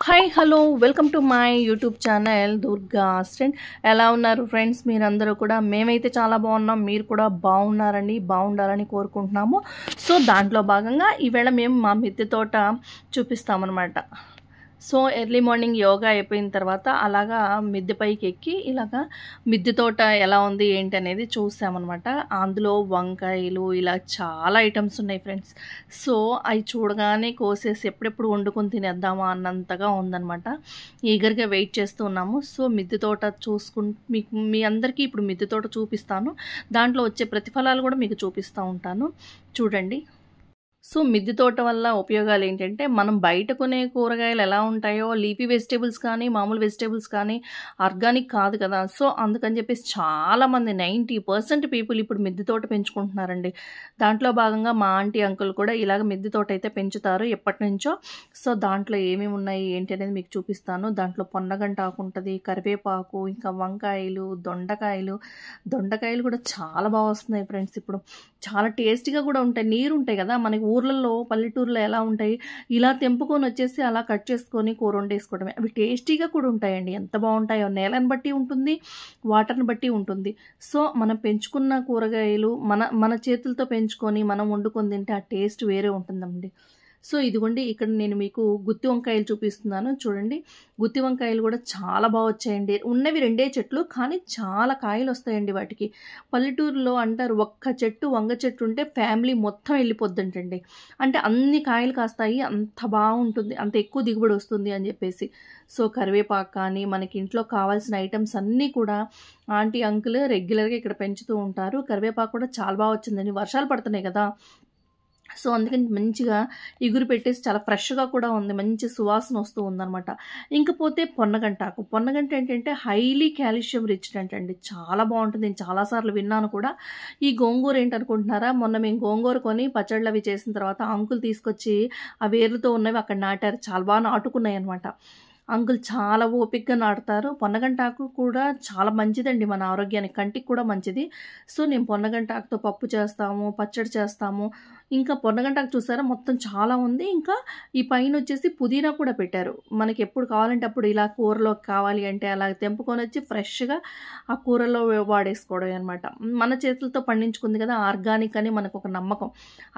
Hi hello welcome to my YouTube channel Durga assistant. ఎలా ఉన్నారు friends? మీరందరూ కూడా మేమైతే చాలా బాగున్నాం. మీరు కూడా బాగుండాలని కోరుకుంటున్నాము. సో దాంట్లో భాగంగా ఈవేళ మేము మా మిద్దె తోట చూపిస్తామన్నమాట. సో ఎర్లీ మార్నింగ్ యోగా అయిపోయిన తర్వాత అలాగా మిద్దె పైకి ఎక్కి ఇలాగా మిద్దె తోట ఎలా ఉంది ఏంటి అనేది చూసామన్నమాట. అందులో వంకాయలు ఇలా చాలా ఐటమ్స్ ఉన్నాయి ఫ్రెండ్స్. సో అవి చూడగానే కోసేసి ఎప్పుడెప్పుడు వండుకొని తినేద్దామా అన్నంతగా ఉందన్నమాట. ఈగర్గా వెయిట్ చేస్తూ ఉన్నాము. సో మిద్దె తోట మీకు మీ అందరికీ ఇప్పుడు మిద్దె తోట చూపిస్తాను. దాంట్లో వచ్చే ప్రతిఫలాలు కూడా మీకు చూపిస్తూ ఉంటాను, చూడండి. సో మిద్దె తోట వల్ల ఉపయోగాలు ఏంటంటే, మనం బయట కొనే కూరగాయలు ఎలా ఉంటాయో లీఫీ వెజిటేబుల్స్ కానీ మామూలు వెజిటేబుల్స్ కానీ ఆర్గానిక్ కాదు కదా. సో అందుకని చెప్పేసి చాలామంది 90% పీపుల్ ఇప్పుడు మిద్దె తోట పెంచుకుంటున్నారండి. దాంట్లో భాగంగా మా ఆంటీ అంకుల్ కూడా ఇలాగ మిద్దె తోట అయితే పెంచుతారు ఎప్పటి నుంచో. సో దాంట్లో ఏమేమి ఉన్నాయి ఏంటి అనేది మీకు చూపిస్తాను. దాంట్లో పొన్నగంటాకు ఉంటుంది, కరివేపాకు, ఇంకా వంకాయలు, దొండకాయలు కూడా చాలా బాగా వస్తున్నాయి ఫ్రెండ్స్. ఇప్పుడు చాలా టేస్టీగా కూడా ఉంటాయి. నీరు ఉంటాయి కదా, మనకి ఊర్లలో పల్లెటూరులో ఎలా ఉంటాయి, ఇలా తెంపుకొని వచ్చేసి అలా కట్ చేసుకొని కూర వండేసుకోవడమే. అవి టేస్టీగా కూడా ఉంటాయండి. ఎంత బాగుంటాయో, నేలని బట్టి ఉంటుంది, వాటర్ని బట్టి ఉంటుంది. సో మనం పెంచుకున్న కూరగాయలు మన చేతులతో పెంచుకొని మనం వండుకొని తింటే ఆ టేస్ట్ వేరే ఉంటుందండి. సో ఇదిగోండి, ఇక్కడ నేను మీకు గుత్తి వంకాయలు చూపిస్తున్నాను, చూడండి. గుత్తి వంకాయలు కూడా చాలా బాగా వచ్చాయండి. ఉన్నవి 2 చెట్లు, కానీ చాలా కాయలు వస్తాయండి వాటికి. పల్లెటూరులో అంటారు ఒక్క చెట్టు వంగ చెట్టు ఉంటే ఫ్యామిలీ మొత్తం వెళ్ళిపోద్దంటండి. అంటే అన్ని కాయలు కాస్తాయి, అంత బాగుంటుంది, అంత ఎక్కువ దిగుబడి వస్తుంది అని చెప్పేసి. సో కరివేపాకు కానీ మనకి ఇంట్లో కావాల్సిన ఐటమ్స్ అన్నీ కూడా ఆంటీ అంకుల్ రెగ్యులర్గా ఇక్కడ పెంచుతూ ఉంటారు. కరివేపాకు కూడా చాలా బాగా వచ్చిందండి. వర్షాలు పడుతున్నాయి కదా, సో అందుకని మంచిగా ఇగురు పెట్టేసి చాలా ఫ్రెష్గా కూడా ఉంది, మంచి సువాసన వస్తూ ఉందన్నమాట. ఇంకపోతే పొన్నగంట ఏంటంటే హైలీ కాల్షియం రిచ్ అంటండి, చాలా బాగుంటుంది. నేను చాలాసార్లు విన్నాను కూడా. ఈ గోంగూర ఏంటనుకుంటున్నారా, మొన్న మేము గోంగూర కొని పచ్చళ్ళు అవి చేసిన తర్వాత అంకుల్ తీసుకొచ్చి ఆ వేర్లతో ఉన్నవి అక్కడ నాటారు. చాలా బాగా నాటుకున్నాయి అనమాట. అంకుల్ చాలా ఓపికగా నాటుతారు. పొన్నగంటాకు కూడా చాలా మంచిదండి మన ఆరోగ్యానికి, కంటికి కూడా మంచిది. సో నేను పొన్నగంటాకుతో పప్పు చేస్తాము, పచ్చడి చేస్తాము. ఇంకా పొన్నగంటాకు చూసారా మొత్తం చాలా ఉంది. ఇంకా ఈ పైన వచ్చేసి పుదీనా కూడా పెట్టారు. మనకి ఎప్పుడు కావాలంటే అప్పుడు ఇలా కూరలో కావాలి అంటే అలా తెంపుకొని వచ్చి ఫ్రెష్గా ఆ కూరలో వాడేసుకోవడం అనమాట. మన చేతులతో పండించుకుంది కదా, ఆర్గానిక్ అని మనకు ఒక నమ్మకం.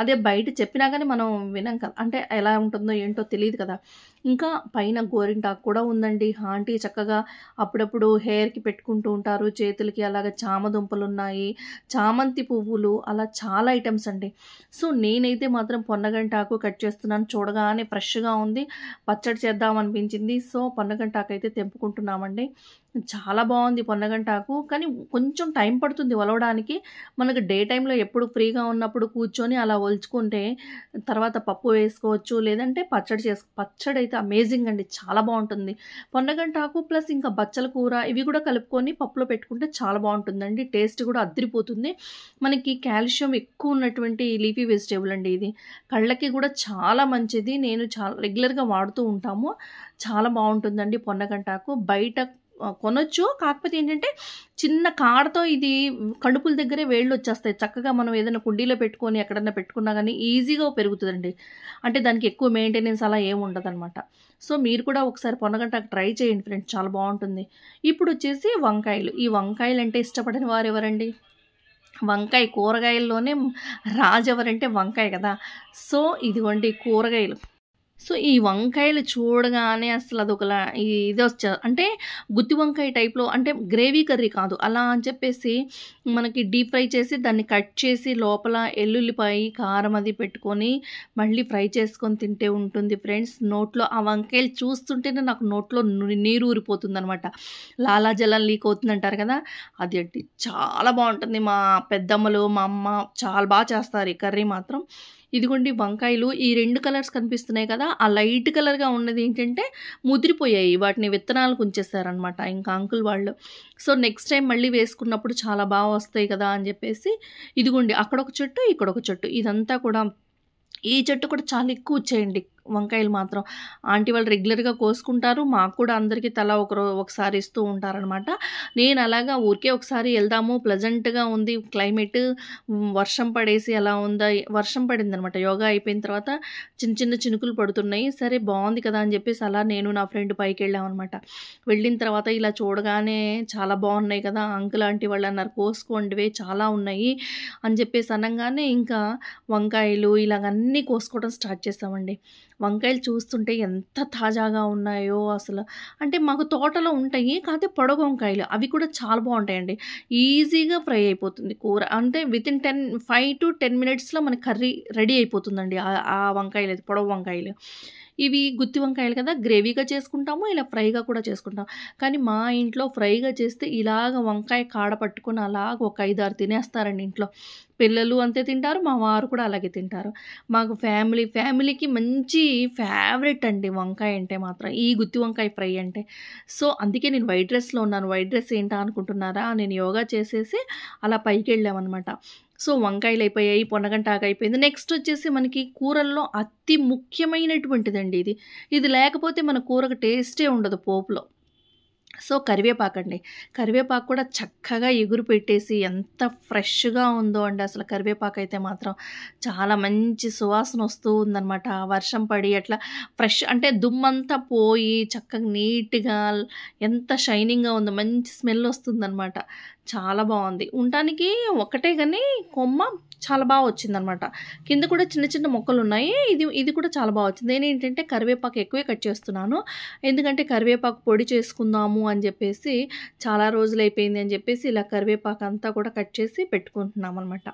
అదే బయట చెప్పినా కానీ మనం వినం కదా, అంటే ఎలా ఉంటుందో ఏంటో తెలియదు కదా. ఇంకా పైన గోరింటాకు కూడా ఉందండి. ఆంటీ చక్కగా అప్పుడప్పుడు హెయిర్కి పెట్టుకుంటూ ఉంటారు, చేతులకి. అలాగ చామదుంపలు ఉన్నాయి, చామంతి పువ్వులు, అలా చాలా ఐటమ్స్ అండి. సో నేనైతే మాత్రం పొన్నగంటాకు కట్ చేస్తున్నాను. చూడగానే ఫ్రెష్గా ఉంది, పచ్చడి చేద్దాం అనిపించింది. సో పొన్నగంటాకు అయితే తెంపుకుంటున్నామండి. చాలా బాగుంది పొన్నగంటాకు, కానీ కొంచెం టైం పడుతుంది ఒలవడానికి. మనకు డే టైంలో ఎప్పుడు ఫ్రీగా ఉన్నప్పుడు కూర్చొని అలా ఒలుచుకుంటే తర్వాత పప్పు వేసుకోవచ్చు, లేదంటే పచ్చడి అయితే అమేజింగ్ అండి, చాలా బాగుంటుంది. పొన్నగంటాకు ప్లస్ ఇంకా బచ్చల కూర ఇవి కూడా కలుపుకొని పప్పులో పెట్టుకుంటే చాలా బాగుంటుందండి. టేస్ట్ కూడా అద్దరిపోతుంది. మనకి కాల్షియం ఎక్కువ ఉన్నటువంటి లీఫీ వెజిటేబుల్ అండి ఇది. కళ్ళకి కూడా చాలా మంచిది. నేను చాలా రెగ్యులర్గా వాడుతూ ఉంటాము. చాలా బాగుంటుందండి పొన్నగంటాకు. బయట కొనొచ్చు, కాకపోతే ఏంటంటే చిన్న కాడతో ఇది కడుపుల దగ్గరే వేళ్ళు వచ్చేస్తాయి. చక్కగా మనం ఏదైనా కుండీలో పెట్టుకొని ఎక్కడన్నా పెట్టుకున్నా కానీ ఈజీగా పెరుగుతుందండి. అంటే దానికి ఎక్కువ మెయింటెనెన్స్ అలా ఏమి ఉండదన్నమాట. సో మీరు కూడా ఒకసారి పొన్నగంటాకు ట్రై చేయండి ఫ్రెండ్స్, చాలా బాగుంటుంది. ఇప్పుడు వచ్చేసి వంకాయలు. ఈ వంకాయలు అంటే ఇష్టపడని వారు ఎవరండి? వంకాయ కూరగాయల్లోనే రాజు ఎవరంటే వంకాయ కదా. సో ఇదిగోండి కూరగాయలు. సో ఈ వంకాయలు చూడగానే అసలు అదొకలా ఇది అంటే గుత్తి వంకాయ టైప్లో, అంటే గ్రేవీ కర్రీ కాదు, అలా అని చెప్పేసి మనకి డీప్ ఫ్రై చేసి దాన్ని కట్ చేసి లోపల ఎల్లుల్లిపాయ కారం అది పెట్టుకొని మళ్ళీ ఫ్రై చేసుకొని తింటే ఉంటుంది ఫ్రెండ్స్. నోట్లో ఆ వంకాయలు చూస్తుంటేనే నాకు నోట్లో నీరు ఊరిపోతుంది అనమాట. లాలాజలం లీక్ అవుతుంది అంటారు కదా, అది చాలా బాగుంటుంది. మా పెద్దమ్మలు మా అమ్మ చాలా బాగా చేస్తారు ఈ కర్రీ మాత్రం. ఇదిగోండి వంకాయలు, ఈ 2 కలర్స్ కనిపిస్తున్నాయి కదా, ఆ లైట్ కలర్గా ఉన్నది ఏంటంటే ముదిరిపోయాయి, వాటిని విత్తనాలకు ఉంచేస్తారనమాట ఇంకా అంకుల్ వాళ్ళు. సో నెక్స్ట్ టైం మళ్ళీ వేసుకున్నప్పుడు చాలా బాగా వస్తాయి కదా అని చెప్పేసి ఇదిగోండి అక్కడొక చెట్టు, ఇక్కడొక చెట్టు, ఇదంతా కూడా ఈ చెట్టు కూడా చాలా ఎక్కువ వచ్చాయండి. వంకాయలు మాత్రం ఆంటీ వాళ్ళు రెగ్యులర్‌గా కోసుకుంటారు. మాకు కూడా అందరికీ తలా ఒకసారి ఇస్తూ ఉంటారనమాట. నేను అలాగా ఊరికే ఒకసారి ఎళ్దాము ప్లెజెంట్‌గా ఉంది క్లైమేట్, వర్షం పడేసి అలా ఉందా, వర్షం పడిందనమాట. యోగా అయిపోయిన తర్వాత చిన్న చిన్న చినుకులు పడుతున్నాయి. సరే బావుంది కదా అని చెప్పేసి అలా నేను నా ఫ్రెండ్ పైకెళ్ళామనమాట. వెళ్ళిన తర్వాత ఇలా చూడగానే చాలా బావున్నాయి కదా! అంకుల్, ఆంటీ వాళ్ళన్నారు కోసుకోండివే చాలా ఉన్నాయి అని చెప్పేసి అనంగానే ఇంకా వంకాయలు ఇలాగ అన్నీ కోసుకోవడం స్టార్ట్ చేశామండి. వంకాయలు చూస్తుంటే ఎంత తాజాగా ఉన్నాయో అసలు. అంటే మాకు తోటలో ఉంటాయి. కాకపోతే పొడవు వంకాయలు. అవి కూడా చాలా బావుంటాయండి. ఈజీగా ఫ్రై అయిపోతుంది కూర. అంటే వితిన్ 5-10 మినిట్స్‌లో మనకి కర్రీ రెడీ అయిపోతుందండి. ఆ వంకాయలది పొడవు వంకాయలు. ఇవి గుత్తి వంకాయలు కదా! గ్రేవీగా చేసుకుంటాము. ఇలా ఫ్రైగా కూడా చేసుకుంటాం. కానీ మా ఇంట్లో ఫ్రైగా చేస్తే ఇలాగ వంకాయ కాడ పట్టుకొని అలాగ ఒక 5, 6 తినేస్తారండి ఇంట్లో. పిల్లలు అంతే తింటారు. మా వారు కూడా అలాగే తింటారు. మాకు ఫ్యామిలీకి మంచి ఫేవరెట్ అండి వంకాయ అంటే మాత్రం. ఈ గుత్తి వంకాయ ఫ్రై అంటే. సో, అందుకే నేను వైట్ డ్రెస్‌లో ఉన్నాను. వైట్ డ్రెస్ ఏంటా అనుకుంటున్నారా? నేను యోగా చేసేసి అలా పైకెళ్ళామనమాట. సో, వంకాయలయిపోయాయి, పొన్నగంటాకయిపోయింది. నెక్స్ట్ వచ్చేసి మనకి కూరల్లో అతి ముఖ్యమైనటువంటిదండి ఇది. ఇది లేకపోతే మన కూరకు టేస్టే ఉండదు పోపులో. సో, కరివేపాకండి. కరివేపాకు కూడా చక్కగా ఎగురు పెట్టేసి ఎంత ఫ్రెష్‌గా ఉందో అండి అసలు కరివేపాకైతే మాత్రం. చాలా మంచి సువాసనొస్తూ ఉందనమాట. వర్షం పడి అట్లా ఫ్రెష్ అంటే దుమ్మంతా పోయి చక్కగా నీట్‌గా ఎంత షైనింగ్‌గా ఉందో మంచి స్మెల్లొస్తుందనమాట. చాలా బావుంది. ఉండటానికి ఒకటే గానీ కొమ్మ చాలా బా వచ్చిందనమాట. కింద కూడా చిన్న చిన్న మొక్కలున్నాయి. ఇది కూడా చాలా బా వచ్చింది. నేనేంటంటే కరివేపాకు ఎక్కువే కట్ చేస్తున్నాను. ఎందుకంటే కరివేపాకు పొడి చేసుకుందాము అని జెప్పేసి చాలా రోజులైపోయింది అని జెప్పేసి ఇలా కరివేపాకంతా కూడా కట్ చేసి పెట్టుకుంటున్నామనమాట.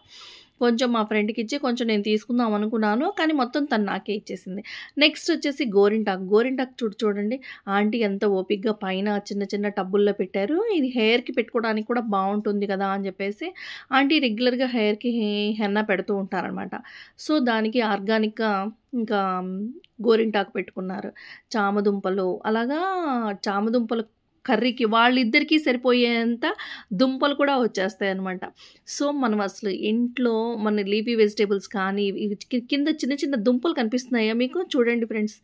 కొంచెం మా ఫ్రెండ్‌కిచ్చి కొంచెం నేను తీసుకుందాం అనుకున్నాను. కానీ మొత్తం తను నాకే ఇచ్చేసింది. నెక్స్ట్ వచ్చేసి గోరింటాకు. గోరింటాకు చూడండి ఆంటీ ఎంత ఓపికగా పైన చిన్న చిన్న టబ్బుల్లో పెట్టారు. ఇది హెయిర్‌కి పెట్టుకోవడానికి కూడా బావుంటుంది కదా అని జెప్పేసి ఆంటీ రెగ్యులర్‌గా హెయిర్‌కి హెన్నా పెడుతూ ఉంటారనమాట. సో, దానికి ఆర్గానిక్‌గా ఇంకా గోరింటాకు పెట్టుకున్నారు. చామదుంపలు అలాగా చామదుంపలు కర్రీకి వాళ్ళిద్దరికీ సరిపోయేంత దుంపలు కూడా వచ్చేస్తాయన్నమాట. సో, మనం అసలు ఇంట్లో మన లీఫీ వెజిటబుల్స్ కానీ ఇవి కింద చిన్న చిన్న దుంపలు కనిపిస్తున్నాయా మీకు? చూడండి ఫ్రెండ్స్.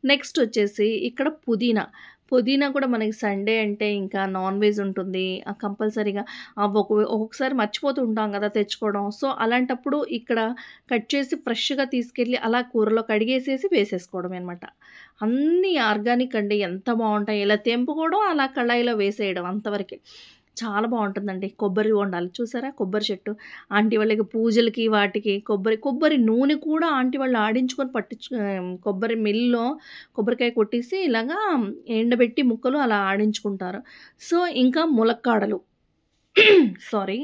నెక్స్ట్ వచ్చేసి ఇక్కడ పుదీనా. పుదీనా కూడా మనకి సండే అంటే ఇంకా నాన్ వెజ్ ఉంటుంది. కంపల్సరీగా ఒక్కొక్కసారి మర్చిపోతూ ఉంటాం కదా తెచ్చుకోవడం. సో, అలాంటప్పుడు ఇక్కడ కట్ చేసి ఫ్రెష్‌గా తీసుకెళ్ళి అలా కూరలో కడిగేసేసి వేసేసుకోవడమే అనమాట. అన్నీ ఆర్గానిక్ అండి. ఎంత బావుంటాయి. ఇలా తెంపుకోవడం, అలా కళాయిలో వేసేయడం అంతవరకే. చాలా బావుంటుందండి. కొబ్బరి బొండాలు చూసారా? కొబ్బరి చెట్టు. ఆంటీ వాళ్ళకి పూజలకి వాటికి కొబ్బరి నూనె కూడా ఆంటీ వాళ్ళు ఆడించుకొని కొబ్బరి మిల్లులో కొబ్బరికాయ కొట్టేసి ఇలాగా ఎండబెట్టి ముక్కలు అలా ఆడించుకుంటారు. సో, ఇంకా ములక్కాడలు సారీ.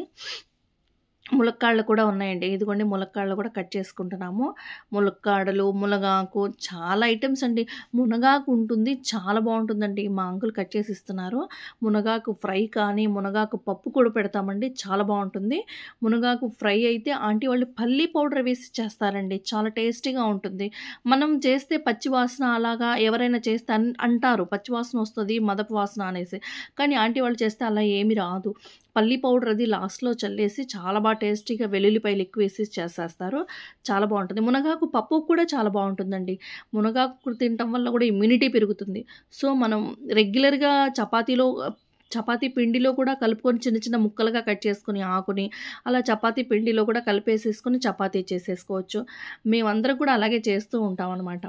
ములక్కాడలు కూడా ఉన్నాయండి. ఇదిగోండి ములక్కాడలు కూడా కట్ చేసుకుంటున్నాము. ములక్కాడలు, మునగాకు చాలా ఐటెమ్స్ అండి. మునగాకు ఉంటుంది. చాలా బావుంటుందండి. మా అంకుల్ కట్ చేసి ఇస్తున్నారు. మునగాకు ఫ్రై కానీ, మునగాకు పప్పు కూడా పెడతామండి. చాలా బావుంటుంది. మునగాకు ఫ్రై అయితే ఆంటీ వాళ్ళు పల్లీ పౌడర్ వేసి చేస్తారండి. చాలా టేస్టీగా ఉంటుంది. మనం చేస్తే పచ్చి వాసన అలాగా ఎవరైనా చేస్తే అంటారు. పచ్చి వాసన వస్తది, మదపు వాసన అనేసి. కానీ ఆంటీ వాళ్ళు చేస్తే అలా ఏమి రాదు. పల్లి పౌడర్ అది లాస్ట్‌లో చల్లేసి చాలా టేస్టీగా వెల్లుల్లిపాయలు ఎక్కువేసి చేసేస్తారు. చాలా బావుంటుంది. మునగాకు పప్పు కూడా చాలా బావుంటుందండి. మునగాకు తినటం వల్ల కూడా ఇమ్యూనిటీ పెరుగుతుంది. సో, మనం రెగ్యులర్‌గా చపాతీ పిండిలో కూడా కలుపుకొని చిన్న చిన్న ముక్కలుగా కట్ చేసుకొని ఆకుని, అలా చపాతీ పిండిలో కూడా కలిపేసేసుకొని చపాతీ చేసేసుకోవచ్చు. మేమందరం కూడా అలాగే చేస్తూ ఉంటామనమాట.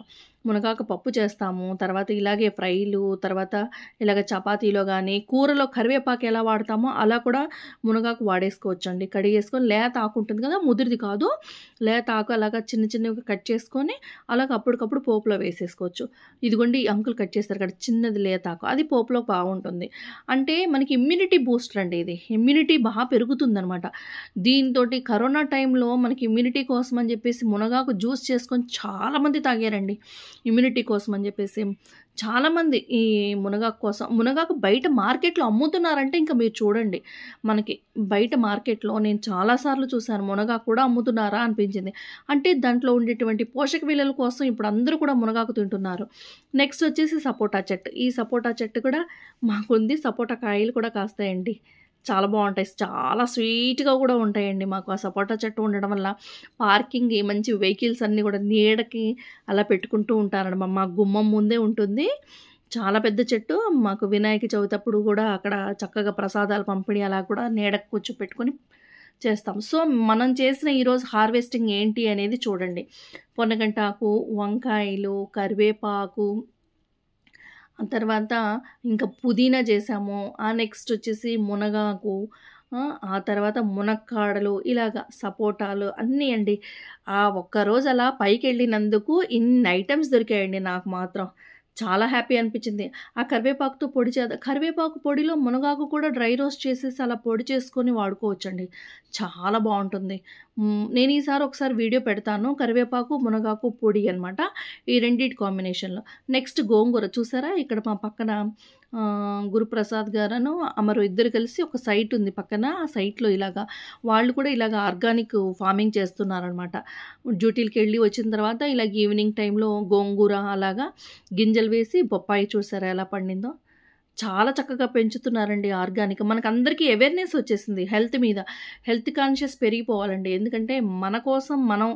మునగాకు పప్పు చేస్తాము. తర్వాత ఇలాగే ఫ్రైలు, తర్వాత ఇలాగ చపాతీలో గానీ, కూరలో కరివేపాకు ఎలా వాడతామో అలా కూడా మునగాకు వాడేసుకోవచ్చండి. కడిగేసుకొని లేత ఆకు ఉంటుంది కదా! ముదిరిది కాదు. లేత ఆకు అలాగా చిన్న చిన్నగా కట్ చేసుకొని అలాగ అప్పటికప్పుడు పోపులో వేసేసుకోవచ్చు. ఇదిగోండి అంకుల్ కట్ చేస్తారు కదా! చిన్నది లేత ఆకు. అది పోపులో బావుంటుంది. అంటే మనకి ఇమ్యూనిటీ బూస్టర్ అండి ఇది. ఇమ్యూనిటీ పెరుగుతుందనమాట. దీనితోటి కరోనా టైంలో మనకి ఇమ్యూనిటీ కోసం అని చెప్పేసి మునగాకు జ్యూస్ చేసుకొని చాలామంది తాగారండి. ఇమ్యూనిటీ కోసం అని చెప్పేసి. చాలామంది ఈ మునగాకు బయట మార్కెట్‌లో అమ్ముతున్నారంటే ఇంక మీరు చూడండి. మనకి బయట మార్కెట్‌లో నేను చాలా సార్లు చూసాను. మునగాకు కూడా అమ్ముతున్నారా అనిపించింది. అంటే దాంట్లో ఉండేటువంటి పోషక విలువల కోసం ఇప్పుడు అందరూ కూడా మునగాకు తింటున్నారు. నెక్స్ట్ వచ్చేసి సపోటా చెట్టు. ఈ సపోటా చెట్టు కూడా మాకుంది. సపోటా కాయలు కూడా కాస్తాయండి. చాలా బావుంటాయి. చాలా స్వీట్‌గా కూడా ఉంటాయండి. మాకు ఆ సపోటా చెట్టు ఉండడం వల్ల పార్కింగ్‌కి మంచి వెహికల్స్ అన్నీ కూడా నీడకి అలా పెట్టుకుంటూ ఉంటారనమాట. మా గుమ్మం ముందే ఉంటుంది. చాలా పెద్ద చెట్టు. మాకు వినాయక చవితి అప్పుడు కూడా అక్కడ చక్కగా ప్రసాదాలు పంపిణీ అలా కూడా నీడకు కూర్చోపెట్టుకొని చేస్తాం. సో, మనం చేసిన ఈరోజు హార్వెస్టింగ్ ఏంటి అనేది చూడండి. పొన్నగంటాకు, వంకాయలు, కరివేపాకు, ఆ తర్వాత ఇంకా పుదీనా చేసాము. నెక్స్ట్ వచ్చేసి మునగాకు, ఆ తర్వాత మునక్కాడలు ఇలాగ సపోటాలు అన్నీ అండి. ఆ ఒక్కరోజు అలా పైకెళ్ళినందుకు ఇన్ని ఐటెమ్స్ దొరికాయండి నాకు మాత్రం. చాలా హ్యాపీ అనిపించింది. ఆ కరివేపాకుతో పొడి కరివేపాకు పొడిలో మునగాకు కూడా డ్రై రోస్ట్ చేసేసి అలా పొడి చేసుకొని వాడుకోవచ్చండి. చాలా బావుంటుంది. నేను ఈసారి ఒకసారి వీడియో పెడతాను. కరివేపాకు, మునగాకు పొడి అనమాట. ఈ రెండిటి కాంబినేషన్‌లో. నెక్స్ట్ గోంగూర చూసారా? ఇక్కడ మా పక్కన గురుప్రసాద్ గారును, అమరు ఇద్దరు కలిసి ఒక సైట్ ఉంది పక్కన. ఆ సైట్‌లో ఇలాగా వాళ్ళు కూడా ఇలాగ ఆర్గానిక్ ఫార్మింగ్ చేస్తున్నారనమాట. డ్యూటీలకెళ్ళి వచ్చిన తర్వాత ఇలాగ ఈవినింగ్ టైంలో గోంగూర అలాగా గింజలు వేసి బొప్పాయి చూసారా ఎలా పండిందో? చాలా చక్కగా పెంచుతున్నారండి ఆర్గానిక్. మనకందరికీ అవేర్‌నెస్ వచ్చేసింది హెల్త్ మీద. హెల్త్ కాన్షియస్ పెరిగిపోవాలండి. ఎందుకంటే మన కోసం మనం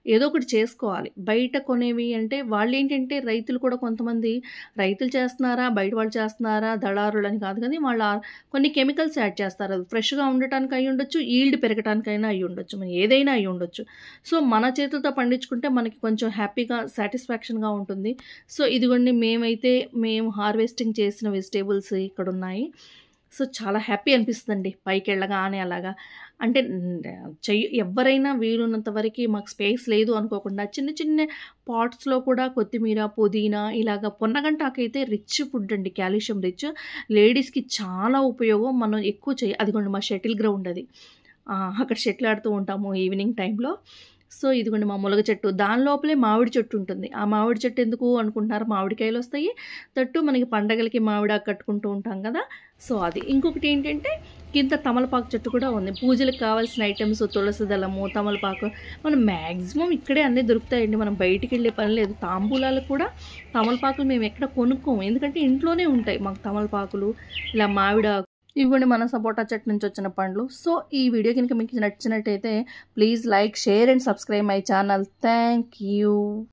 ఏదో ఒకటి చేసుకోవాలి. బయట కొనేవి అంటే వాళ్ళేంటంటే రైతులు కూడా కొంతమంది రైతులు చేస్తున్నారా, బయట వాళ్ళు చేస్తున్నారా, దళారులని కాదు కానీ కొన్ని కెమికల్స్ యాడ్ చేస్తారు. అది ఫ్రెష్‌గా ఉండటానికి అయ్యుండొచ్చు, ఈల్డ్ పెరగటానికైనా అయ్యుండొచ్చు. మరి ఏదైనా అయ్యుండొచ్చు. సో, మన చేతులతో పండించుకుంటే మనకి కొంచెం హ్యాపీగా, సాటిస్ఫాక్షన్‌గా ఉంటుంది. సో, ఇదిగోండి మేము హార్వెస్టింగ్ చేసిన వెజిటబుల్స్ ఇక్కడున్నాయి. సో, చాలా హ్యాపీ అనిపిస్తదండి పైకెళ్ళగానే అలాగా. అంటే ఎవ్వరైనా వీలున్నంత వరకి మాకు స్పేస్ లేదు అనుకోకుండా చిన్న చిన్న పాట్స్‌లో కూడా కొత్తిమీర, పుదీనా ఇలాగ పొన్నగంటాకైతే రిచ్ ఫుడ్ అండి. Calcium rich. లేడీస్‌కి చాలా ఉపయోగం. మనం ఎక్కువ అదిగోండి మా షటిల్ గ్రౌండ్ అది. అక్కడ షటిల్ ఆడుతూ ఉంటాము ఈవినింగ్ టైంలో. సో, ఇదిగోండి మా ములగ చెట్టు. దాని లోపలే మామిడి చెట్టు ఉంటుంది. ఆ మామిడి చెట్టు ఎందుకు అనుకుంటున్నారా? మామిడికాయలొస్తాయి. మనకి పండగలకి మామిడాకు కట్టుకుంటూ ఉంటాం కదా! సో, అది. ఇంకొకటేంటంటే కింద తమలపాకు చెట్టు కూడా ఉంది. పూజలకు కావాల్సిన ఐటెమ్స్ తులసి దళము, తమలపాకు మనం మాక్సిమం ఇక్కడే అన్నీ దొరుకుతాయండి. మనం బయటికెళ్ళే పని లేదు. తాంబూలాలకు కూడా తమలపాకులు మేము ఎక్కడ కొనుక్కోము. ఎందుకంటే ఇంట్లోనే ఉంటాయి మాకు తమలపాకులు, ఇలా మామిడాకు ఇవ్వండి మన సపోటా చెట్టు నుంచి వచ్చిన పండ్లు. సో, ఈ వీడియో కనుక మీకు నచ్చినట్టయితే please like, share and subscribe my channel. Thank you.